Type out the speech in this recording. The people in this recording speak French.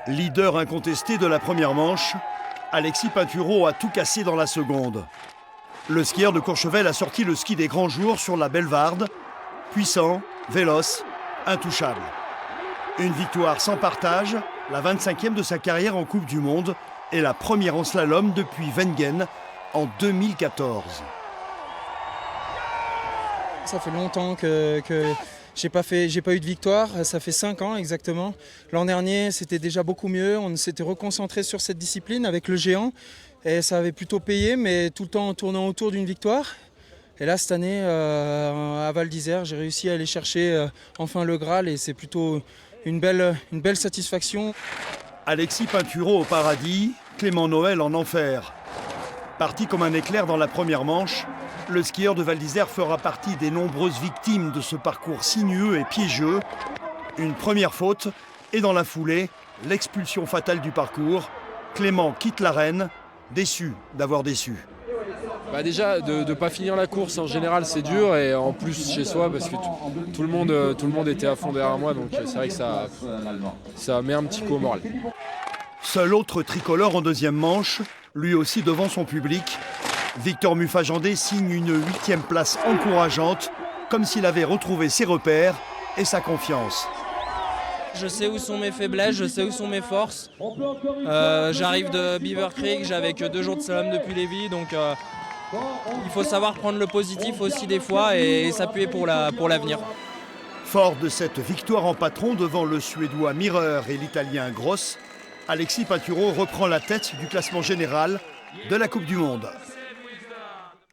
Leader incontesté de la première manche, Alexis Pinturault a tout cassé dans la seconde. Le skieur de Courchevel a sorti le ski des grands jours sur la Bellevarde, puissant, véloce, intouchable. Une victoire sans partage, la 25e de sa carrière en Coupe du Monde et la première en slalom depuis Wengen en 2014. Ça fait longtemps que j'ai pas eu de victoire, ça fait 5 ans exactement. L'an dernier, c'était déjà beaucoup mieux, on s'était reconcentré sur cette discipline avec le géant et ça avait plutôt payé, mais tout le temps en tournant autour d'une victoire. Et là, cette année, à Val d'Isère, j'ai réussi à aller chercher enfin le Graal et c'est plutôt une belle satisfaction. Alexis Pinturault au paradis, Clément Noël en enfer. Parti comme un éclair dans la première manche, le skieur de Val d'Isère fera partie des nombreuses victimes de ce parcours sinueux et piégeux. Une première faute et dans la foulée, l'expulsion fatale du parcours. Clément quitte l'arène, déçu d'avoir déçu. Déjà, de ne pas finir la course en général c'est dur et en plus chez soi parce que tout le monde était à fond derrière moi, donc c'est vrai que ça met un petit coup au moral. Seul autre tricolore en deuxième manche, lui aussi devant son public. Victor Muffagendé signe une 8e place encourageante, comme s'il avait retrouvé ses repères et sa confiance. Je sais où sont mes faiblesses, je sais où sont mes forces. J'arrive de Beaver Creek, j'avais que 2 jours de slalom depuis Lévis, donc il faut savoir prendre le positif aussi des fois et s'appuyer pour l'avenir. Fort de cette victoire en patron devant le Suédois Mireur et l'Italien Gross, Alexis Pinturault reprend la tête du classement général de la Coupe du Monde.